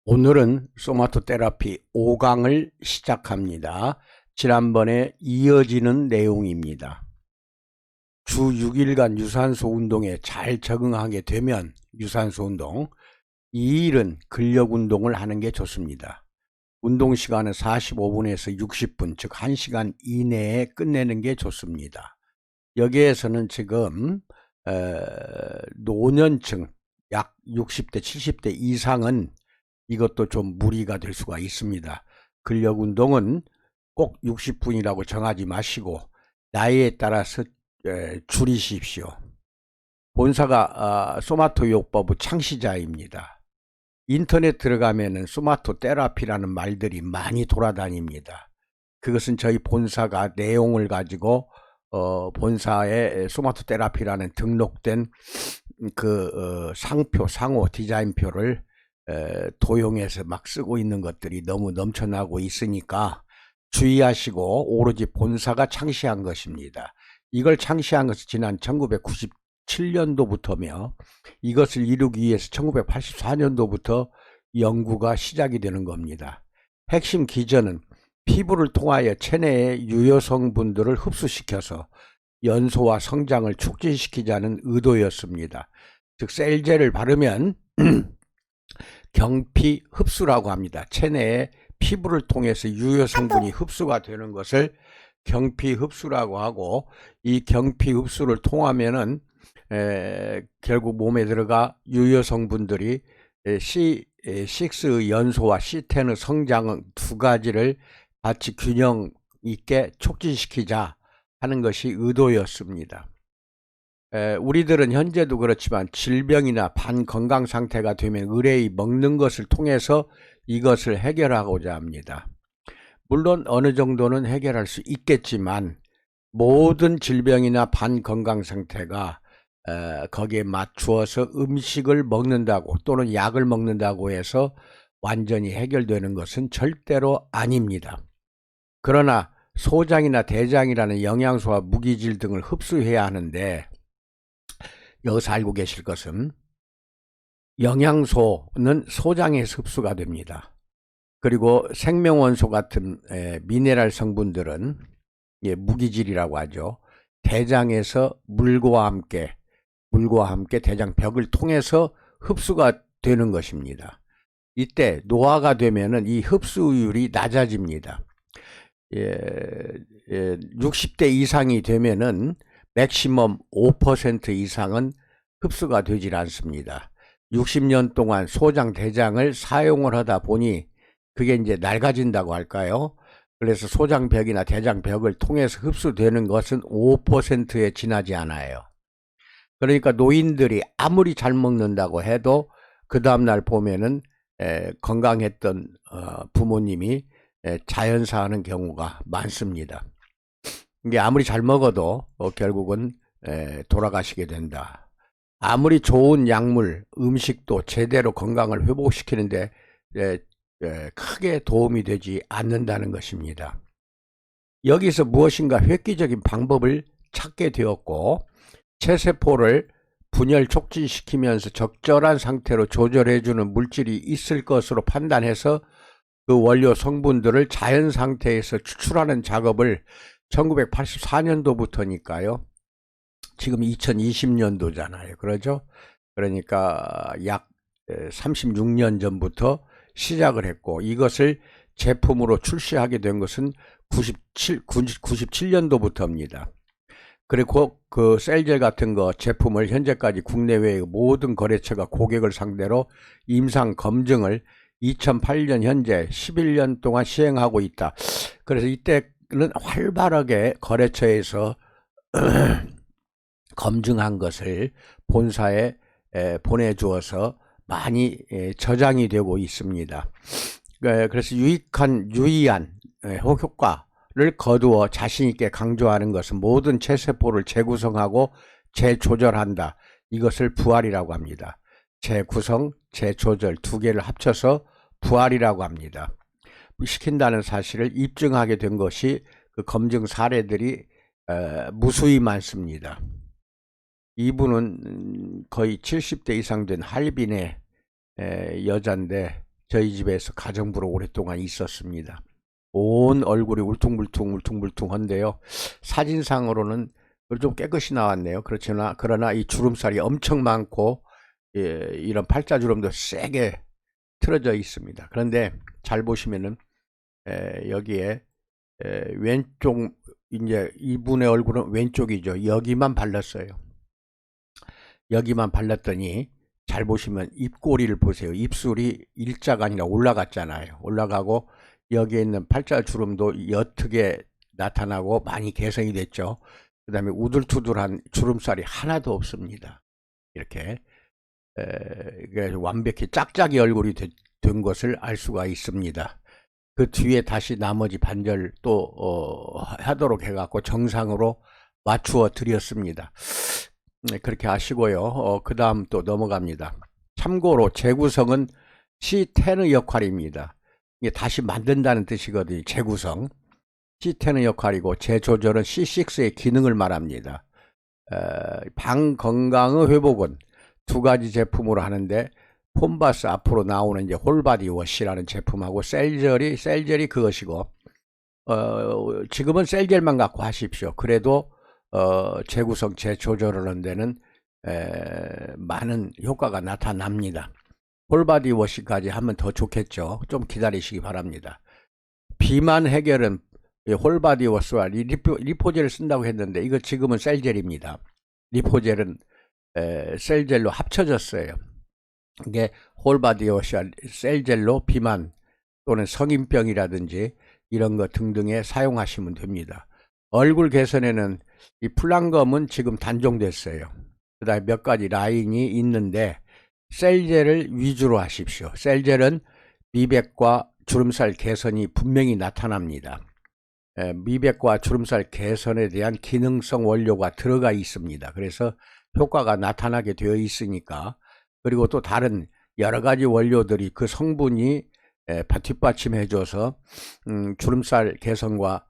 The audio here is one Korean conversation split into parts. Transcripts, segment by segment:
오늘은 소마토테라피 5강을 시작합니다. 지난번에 이어지는 내용입니다. 주 6일간 유산소 운동에 잘 적응하게 되면 유산소 운동, 2일은 근력 운동을 하는 게 좋습니다. 운동 시간은 45분에서 60분, 즉 1시간 이내에 끝내는 게 좋습니다. 여기에서는 지금 노년층 약 60대, 70대 이상은 이것도 좀 무리가 될 수가 있습니다. 근력 운동은 꼭 60분이라고 정하지 마시고 나이에 따라서 줄이십시오. 본사가 소마토요법의 창시자입니다. 인터넷 들어가면은 소마토테라피라는 말들이 많이 돌아다닙니다. 그것은 저희 본사가 내용을 가지고 본사에 소마토테라피라는 등록된 그 상표, 상호 디자인표를 도용해서 막 쓰고 있는 것들이 너무 넘쳐나고 있으니까 주의하시고, 오로지 본사가 창시한 것입니다. 이걸 창시한 것은 지난 1997년도부터며 이것을 이루기 위해서 1984년도부터 연구가 시작이 되는 겁니다. 핵심 기전은 피부를 통하여 체내의 유효성분들을 흡수시켜서 연소와 성장을 촉진시키자는 의도였습니다. 즉 셀제를 바르면 경피 흡수라고 합니다. 체내에 피부를 통해서 유효 성분이 흡수가 되는 것을 경피 흡수라고 하고, 이 경피 흡수를 통하면은 결국 몸에 들어가 유효 성분들이 C6 연소와 C10의 성장 두 가지를 같이 균형 있게 촉진시키자 하는 것이 의도였습니다. 우리들은 현재도 그렇지만 질병이나 반건강 상태가 되면 의뢰의 먹는 것을 통해서 이것을 해결하고자 합니다. 물론 어느 정도는 해결할 수 있겠지만 모든 질병이나 반건강 상태가 거기에 맞추어서 음식을 먹는다고 또는 약을 먹는다고 해서 완전히 해결되는 것은 절대로 아닙니다. 그러나 소장이나 대장이라는 영양소와 무기질 등을 흡수해야 하는데, 여기서 알고 계실 것은 영양소는 소장에서 흡수가 됩니다. 그리고 생명원소 같은 미네랄 성분들은 무기질이라고 하죠. 대장에서 물과 함께 대장벽을 통해서 흡수가 되는 것입니다. 이때 노화가 되면은 이 흡수율이 낮아집니다. 60대 이상이 되면은 맥시멈 5% 이상은 흡수가 되질 않습니다. 60년 동안 소장 대장을 사용을 하다 보니 그게 이제 낡아진다고 할까요? 그래서 소장벽이나 대장벽을 통해서 흡수되는 것은 5%에 지나지 않아요. 그러니까 노인들이 아무리 잘 먹는다고 해도 그 다음날 보면은 건강했던 부모님이 자연사하는 경우가 많습니다. 이게 아무리 잘 먹어도 결국은 돌아가시게 된다. 아무리 좋은 약물, 음식도 제대로 건강을 회복시키는데 크게 도움이 되지 않는다는 것입니다. 여기서 무엇인가 획기적인 방법을 찾게 되었고, 체세포를 분열 촉진시키면서 적절한 상태로 조절해주는 물질이 있을 것으로 판단해서 그 원료 성분들을 자연 상태에서 추출하는 작업을 1984년도부터니까요. 지금 2020년도잖아요. 그러죠? 그러니까 약 36년 전부터 시작을 했고, 이것을 제품으로 출시하게 된 것은 97년도부터입니다. 그리고 그 셀젤 같은 거 제품을 현재까지 국내외의 모든 거래처가 고객을 상대로 임상 검증을 2008년 현재 11년 동안 시행하고 있다. 그래서 이때는 활발하게 거래처에서 검증한 것을 본사에 보내주어서 많이 저장이 되고 있습니다. 그래서 유의한 효과를 거두어 자신있게 강조하는 것은 모든 체세포를 재구성하고 재조절한다. 이것을 부활이라고 합니다. 재구성, 재조절 두 개를 합쳐서 부활이라고 합니다. 시킨다는 사실을 입증하게 된 것이 그 검증 사례들이 무수히 많습니다. 이분은 거의 70대 이상 된 할빈의 여자인데 저희 집에서 가정부로 오랫동안 있었습니다. 온 얼굴이 울퉁불퉁한데요. 사진상으로는 좀 깨끗이 나왔네요. 그러나 이 주름살이 엄청 많고, 이런 팔자주름도 세게 틀어져 있습니다. 그런데 잘 보시면은 여기에 왼쪽, 이제 이분의 얼굴은 왼쪽이죠. 여기만 발랐어요. 여기만 발랐더니 잘 보시면 입꼬리를 보세요. 입술이 일자가 아니라 올라갔잖아요. 올라가고 여기에 있는 팔자주름도 옅게 나타나고 많이 개선이 됐죠. 그 다음에 우둘투둘한 주름살이 하나도 없습니다. 이렇게 완벽히 짝짝이 얼굴이 된 것을 알 수가 있습니다. 그 뒤에 다시 나머지 반절 또 하도록 해갖고 정상으로 맞추어 드렸습니다. 그렇게 하시고요. 그 다음 또 넘어갑니다. 참고로 재구성은 C10의 역할입니다. 이게 다시 만든다는 뜻이거든요. 재구성 C10의 역할이고, 재조절은 C6의 기능을 말합니다. 방 건강의 회복은 두 가지 제품으로 하는데, 폼바스 앞으로 나오는 이제 홀바디 워시라는 제품하고 셀젤이 그것이고, 지금은 셀젤만 갖고 하십시오. 그래도 재구성, 재조절을 하는 데는 많은 효과가 나타납니다. 홀바디 워시까지 하면 더 좋겠죠. 좀 기다리시기 바랍니다. 비만 해결은 홀바디 워시와 리포젤을 쓴다고 했는데, 이거 지금은 셀젤입니다. 리포젤은 셀젤로 합쳐졌어요. 이게 홀바디 워시와 셀젤로 비만 또는 성인병이라든지 이런 것 등등에 사용하시면 됩니다. 얼굴 개선에는 이 플랑검은 지금 단종됐어요. 그 다음에 몇 가지 라인이 있는데, 셀젤을 위주로 하십시오. 셀젤은 미백과 주름살 개선이 분명히 나타납니다. 미백과 주름살 개선에 대한 기능성 원료가 들어가 있습니다. 그래서 효과가 나타나게 되어 있으니까, 그리고 또 다른 여러 가지 원료들이 그 성분이 뒷받침해 줘서 주름살 개선과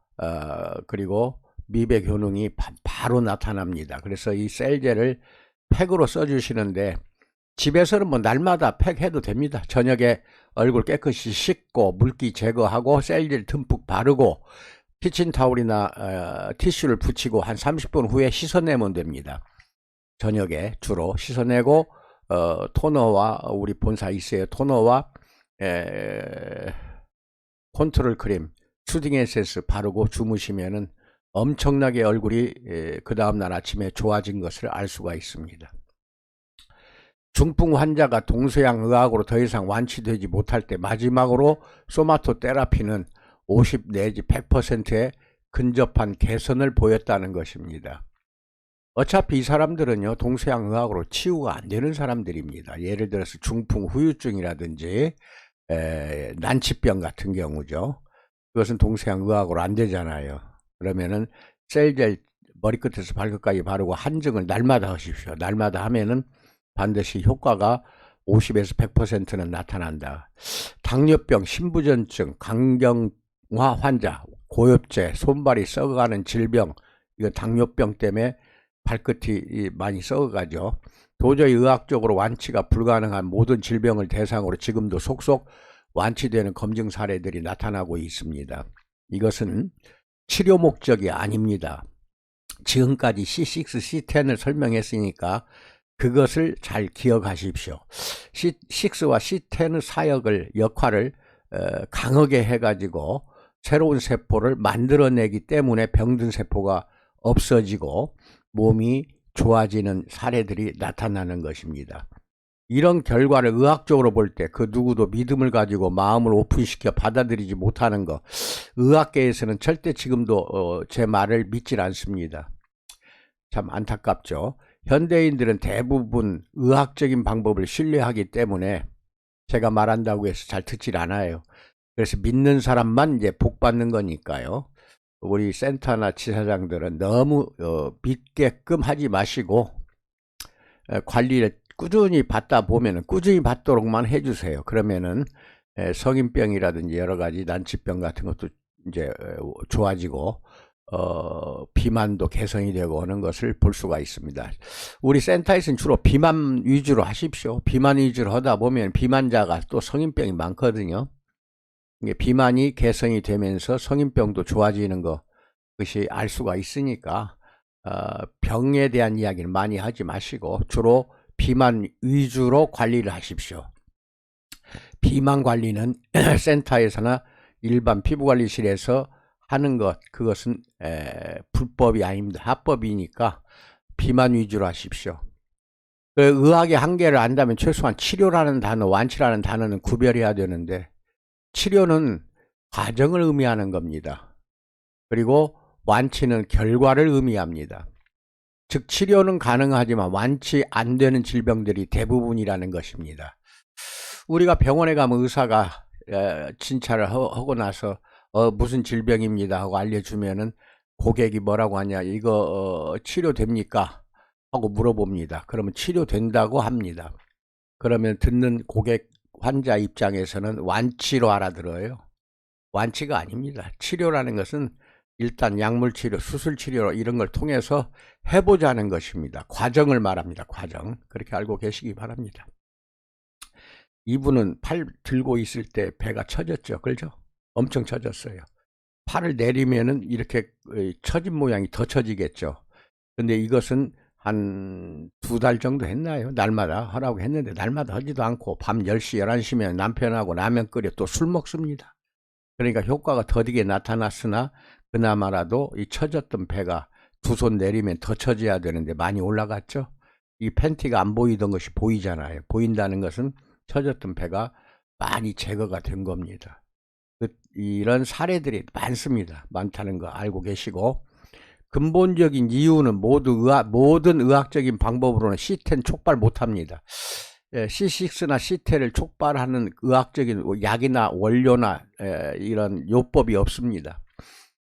그리고 미백 효능이 바로 나타납니다. 그래서 이 셀젤을 팩으로 써주시는데, 집에서는 뭐 날마다 팩해도 됩니다. 저녁에 얼굴 깨끗이 씻고 물기 제거하고 셀젤 듬뿍 바르고 키친타올이나 티슈를 붙이고 한 30분 후에 씻어내면 됩니다. 저녁에 주로 씻어내고 토너와, 우리 본사 있어요. 토너와 컨트롤 크림, 수딩 에센스 바르고 주무시면은 엄청나게 얼굴이 그 다음날 아침에 좋아진 것을 알 수가 있습니다. 중풍 환자가 동서양 의학으로 더 이상 완치되지 못할 때 마지막으로 소마토 테라피는 50 내지 100%의 근접한 개선을 보였다는 것입니다. 어차피 이 사람들은요, 동서양 의학으로 치유가 안 되는 사람들입니다. 예를 들어서 중풍 후유증이라든지 난치병 같은 경우죠. 그것은 동서양 의학으로 안 되잖아요. 그러면은 셀젤 머리끝에서 발끝까지 바르고 한증을 날마다 하십시오. 날마다 하면은 반드시 효과가 50에서 100%는 나타난다. 당뇨병, 신부전증, 강경화 환자, 고엽제, 손발이 썩어가는 질병, 이거 당뇨병 때문에 발끝이 많이 썩어가죠. 도저히 의학적으로 완치가 불가능한 모든 질병을 대상으로 지금도 속속 완치되는 검증 사례들이 나타나고 있습니다. 이것은 치료 목적이 아닙니다. 지금까지 C6, C10을 설명했으니까 그것을 잘 기억하십시오. C6와 C10의 사역을, 역할을 강하게 해가지고 새로운 세포를 만들어내기 때문에 병든 세포가 없어지고 몸이 좋아지는 사례들이 나타나는 것입니다. 이런 결과를 의학적으로 볼 때 그 누구도 믿음을 가지고 마음을 오픈시켜 받아들이지 못하는 것, 의학계에서는 절대 지금도 제 말을 믿질 않습니다. 참 안타깝죠. 현대인들은 대부분 의학적인 방법을 신뢰하기 때문에 제가 말한다고 해서 잘 듣질 않아요. 그래서 믿는 사람만 이제 복 받는 거니까요. 우리 센터나 지사장들은 너무 믿게끔 하지 마시고 관리를 꾸준히 받다 보면은 꾸준히 받도록만 해주세요. 그러면은 성인병이라든지 여러 가지 난치병 같은 것도 이제 좋아지고 비만도 개선이 되고 하는 것을 볼 수가 있습니다. 우리 센터에서는 주로 비만 위주로 하십시오. 비만 위주로 하다 보면 비만자가 또 성인병이 많거든요. 이게 비만이 개선이 되면서 성인병도 좋아지는 것이 알 수가 있으니까 병에 대한 이야기는 많이 하지 마시고 주로 비만 위주로 관리를 하십시오. 비만 관리는 센터에서나 일반 피부관리실에서 하는 그것은 불법이 아닙니다. 합법이니까 비만 위주로 하십시오. 의학의 한계를 안다면 최소한 치료라는 단어, 완치라는 단어는 구별해야 되는데 치료는 과정을 의미하는 겁니다. 그리고 완치는 결과를 의미합니다. 즉 치료는 가능하지만 완치 안 되는 질병들이 대부분이라는 것입니다. 우리가 병원에 가면 의사가 진찰을 하고 나서 무슨 질병입니다 하고 알려주면은 고객이 뭐라고 하냐, 이거 치료됩니까 하고 물어봅니다. 그러면 치료된다고 합니다. 그러면 듣는 고객 환자 입장에서는 완치로 알아들어요. 완치가 아닙니다. 치료라는 것은 일단 약물치료, 수술치료 이런 걸 통해서 해보자는 것입니다. 과정을 말합니다. 과정. 그렇게 알고 계시기 바랍니다. 이분은 팔 들고 있을 때 배가 처졌죠. 그렇죠? 엄청 처졌어요. 팔을 내리면은 이렇게 처진 모양이 더 처지겠죠. 근데 이것은 한 2달 정도 했나요? 날마다 하라고 했는데 날마다 하지도 않고 밤 10시, 11시면 남편하고 라면 끓여 또 술 먹습니다. 그러니까 효과가 더디게 나타났으나 그나마라도 이 처졌던 배가 2손 내리면 더 처져야 되는데 많이 올라갔죠. 이 팬티가 안 보이던 것이 보이잖아요. 보인다는 것은 처졌던 배가 많이 제거가 된 겁니다. 이런 사례들이 많습니다. 많다는 거 알고 계시고, 근본적인 이유는 모든 의학적인 방법으로는 C10 촉발 못합니다. C6나 C10을 촉발하는 의학적인 약이나 원료나 이런 요법이 없습니다.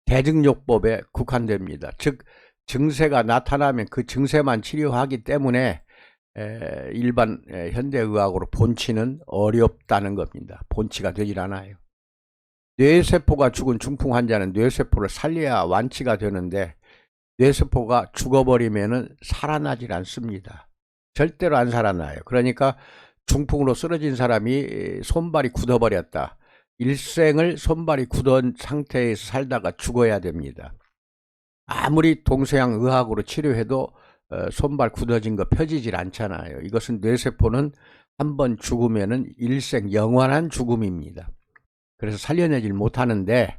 대증요법에 국한됩니다. 즉 증세가 나타나면 그 증세만 치료하기 때문에 일반 현대의학으로 본치는 어렵다는 겁니다. 본치가 되질 않아요. 뇌세포가 죽은 중풍 환자는 뇌세포를 살려야 완치가 되는데 뇌세포가 죽어버리면 살아나질 않습니다. 절대로 안 살아나요. 그러니까 중풍으로 쓰러진 사람이 손발이 굳어버렸다. 일생을 손발이 굳은 상태에서 살다가 죽어야 됩니다. 아무리 동서양 의학으로 치료해도 손발 굳어진 거 펴지질 않잖아요. 이것은 뇌세포는 한번 죽으면은 일생 영원한 죽음입니다. 그래서 살려내질 못하는데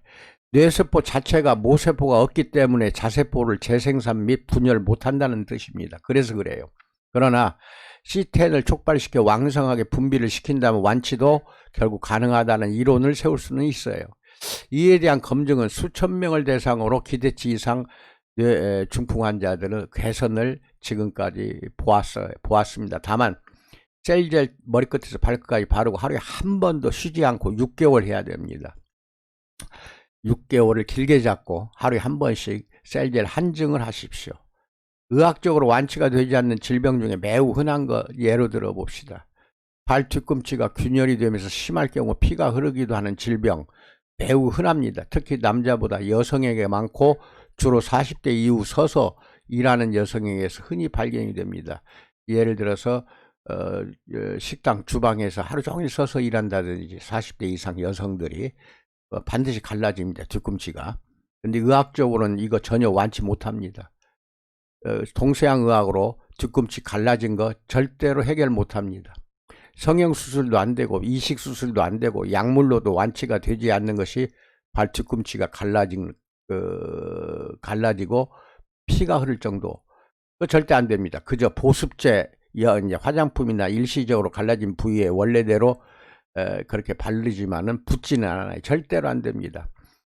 뇌세포 자체가 모세포가 없기 때문에 자세포를 재생산 및 분열 못한다는 뜻입니다. 그래서 그래요. 그러나 C10을 촉발시켜 왕성하게 분비를 시킨다면 완치도 결국 가능하다는 이론을 세울 수는 있어요. 이에 대한 검증은 수천 명을 대상으로 기대치 이상 중풍 환자들은 개선을 지금까지 보았습니다. 다만 셀젤 머리끝에서 발끝까지 바르고 하루에 한 번도 쉬지 않고 6개월 해야 됩니다. 6개월을 길게 잡고 하루에 한 번씩 셀젤 한증을 하십시오. 의학적으로 완치가 되지 않는 질병 중에 매우 흔한 거 예로 들어 봅시다. 발 뒤꿈치가 균열이 되면서 심할 경우 피가 흐르기도 하는 질병 매우 흔합니다. 특히 남자보다 여성에게 많고 주로 40대 이후 서서 일하는 여성에게서 흔히 발견이 됩니다. 예를 들어서 식당 주방에서 하루 종일 서서 일한다든지 40대 이상 여성들이 반드시 갈라집니다. 뒤꿈치가. 근데 의학적으로는 이거 전혀 완치 못합니다. 동서양 의학으로 뒤꿈치 갈라진 거 절대로 해결 못합니다. 성형수술도 안되고 이식수술도 안되고 약물로도 완치가 되지 않는 것이 발 뒤꿈치가 갈라지고 피가 흐를 정도. 절대 안됩니다. 그저 보습제, 화장품이나 일시적으로 갈라진 부위에 원래대로 그렇게 바르지만은 붙지는 않아요. 절대로 안됩니다.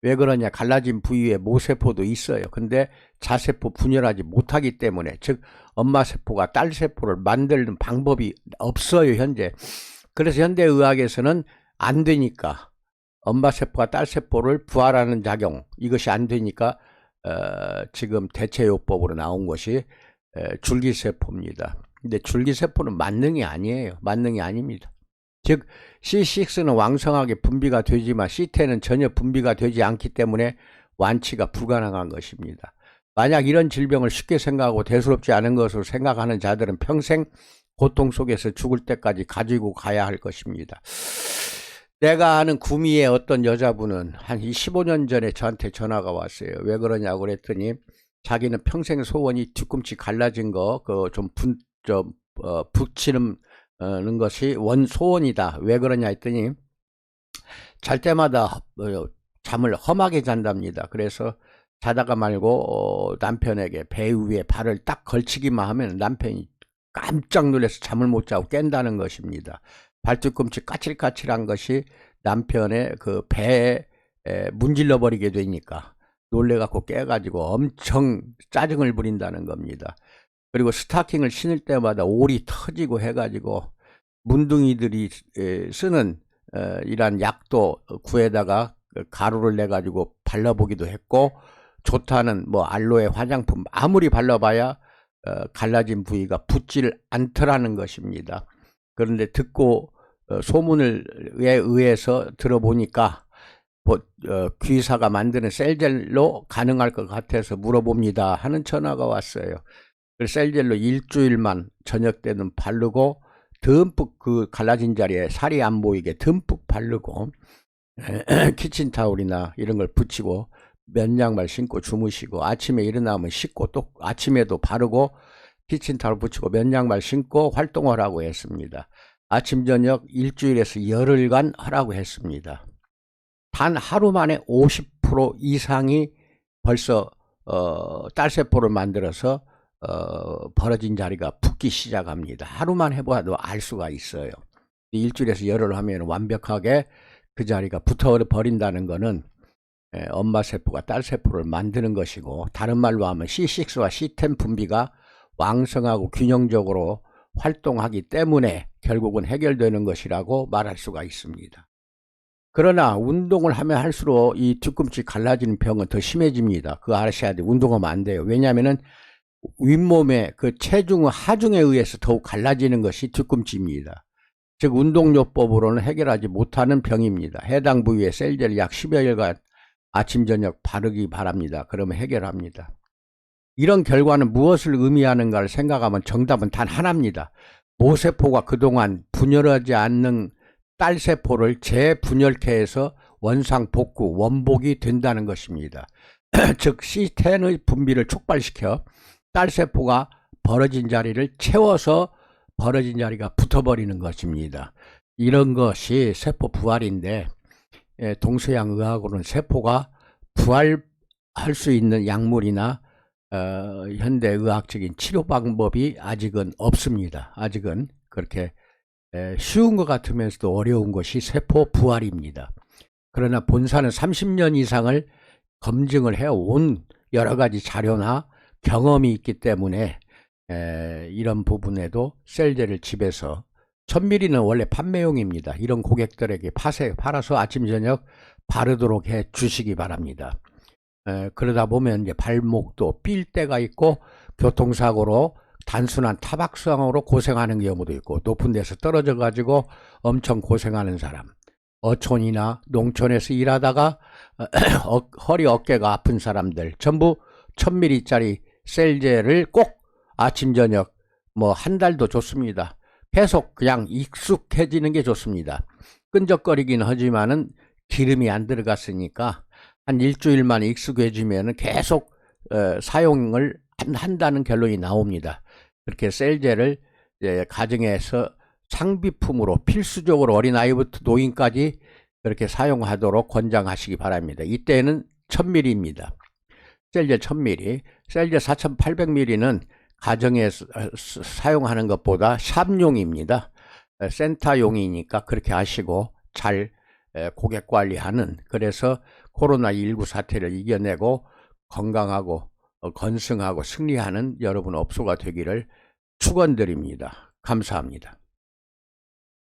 왜 그러냐? 갈라진 부위에 모세포도 있어요. 근데 자세포 분열하지 못하기 때문에, 즉 엄마세포가 딸세포를 만드는 방법이 없어요, 현재. 그래서 현대의학에서는 안 되니까 엄마세포가 딸세포를 부활하는 작용, 이것이 안 되니까 지금 대체요법으로 나온 것이 줄기세포입니다. 근데 줄기세포는 만능이 아니에요. 만능이 아닙니다. 즉 C6는 왕성하게 분비가 되지만 C10은 전혀 분비가 되지 않기 때문에 완치가 불가능한 것입니다. 만약 이런 질병을 쉽게 생각하고 대수롭지 않은 것으로 생각하는 자들은 평생 고통 속에서 죽을 때까지 가지고 가야 할 것입니다. 내가 아는 구미의 어떤 여자분은 한 15년 전에 저한테 전화가 왔어요. 왜 그러냐고 그랬더니 자기는 평생 소원이 뒤꿈치 갈라진 거 붙이는 것이 소원이다. 왜 그러냐 했더니 잘 때마다 잠을 험하게 잔답니다. 그래서 자다가 말고 남편에게 배 위에 발을 딱 걸치기만 하면 남편이 깜짝 놀라서 잠을 못 자고 깬다는 것입니다. 발뒤꿈치 까칠까칠한 것이 남편의 그 배에 문질러 버리게 되니까 놀래갖고 깨가지고 엄청 짜증을 부린다는 겁니다. 그리고 스타킹을 신을 때마다 올이 터지고 해가지고 문둥이들이 쓰는 이런 약도 구에다가 가루를 내가지고 발라보기도 했고, 좋다는 뭐 알로에 화장품 아무리 발라봐야 갈라진 부위가 붙질 않더라는 것입니다. 그런데 듣고 소문에 의해서 들어보니까 귀사가 만드는 셀젤로 가능할 것 같아서 물어봅니다 하는 전화가 왔어요. 셀젤로 일주일만 저녁 때는 바르고 듬뿍 그 갈라진 자리에 살이 안 보이게 듬뿍 바르고 키친타올이나 이런 걸 붙이고 면양말 신고 주무시고 아침에 일어나면 씻고 또 아침에도 바르고 키친타올 붙이고 면양말 신고 활동을 하고 했습니다. 아침 저녁 일주일에서 열흘간 하라고 했습니다. 단 하루 만에 50% 이상이 벌써 딸세포를 만들어서 벌어진 자리가 붓기 시작합니다. 하루만 해봐도 알 수가 있어요. 일주일에서 열흘 하면 완벽하게 그 자리가 붙어버린다는 것은 엄마 세포가 딸 세포를 만드는 것이고, 다른 말로 하면 C6와 C10 분비가 왕성하고 균형적으로 활동하기 때문에 결국은 해결되는 것이라고 말할 수가 있습니다. 그러나 운동을 하면 할수록 이 뒤꿈치 갈라지는 병은 더 심해집니다. 그거 아셔야 돼요. 운동하면 안 돼요. 왜냐하면 윗몸의 그 체중 하중에 의해서 더욱 갈라지는 것이 뒤꿈치입니다. 즉 운동요법으로는 해결하지 못하는 병입니다. 해당 부위에 셀젤 약 10여일간 아침 저녁 바르기 바랍니다. 그러면 해결합니다. 이런 결과는 무엇을 의미하는가를 생각하면 정답은 단 하나입니다. 모세포가 그동안 분열하지 않는 딸세포를 재분열케 해서 원상복구, 원복이 된다는 것입니다. 즉 C10의 분비를 촉발시켜 딸세포가 벌어진 자리를 채워서 벌어진 자리가 붙어버리는 것입니다. 이런 것이 세포 부활인데, 동서양 의학으로는 세포가 부활할 수 있는 약물이나 현대 의학적인 치료 방법이 아직은 없습니다. 아직은 그렇게 쉬운 것 같으면서도 어려운 것이 세포 부활입니다. 그러나 본사는 30년 이상을 검증을 해온 여러 가지 자료나 경험이 있기 때문에 이런 부분에도 셀젤을 집에서 1000ml는 원래 판매용입니다. 이런 고객들에게 팔아서 아침 저녁 바르도록 해 주시기 바랍니다. 그러다 보면 이제 발목도 삘 때가 있고 교통사고로 단순한 타박상으로 고생하는 경우도 있고, 높은 데서 떨어져 가지고 엄청 고생하는 사람, 어촌이나 농촌에서 일하다가 허리 어깨가 아픈 사람들 전부 1000ml짜리 셀젤을 꼭 아침 저녁 뭐 한 달도 좋습니다. 계속 그냥 익숙해지는 게 좋습니다. 끈적거리긴 하지만은 기름이 안 들어갔으니까 한 일주일만 익숙해지면 계속 사용을 한다는 결론이 나옵니다. 그렇게 셀젤을 가정에서 상비품으로 필수적으로 어린아이부터 노인까지 그렇게 사용하도록 권장하시기 바랍니다. 이때는 1000ml입니다. 셀젤 1000ml, 셀젤 4800ml는 가정에서 사용하는 것보다 샵용입니다. 센터용이니까 그렇게 하시고 잘 고객 관리하는, 그래서 코로나19 사태를 이겨내고 건강하고 건승하고 승리하는 여러분 업소가 되기를 축원드립니다. 감사합니다.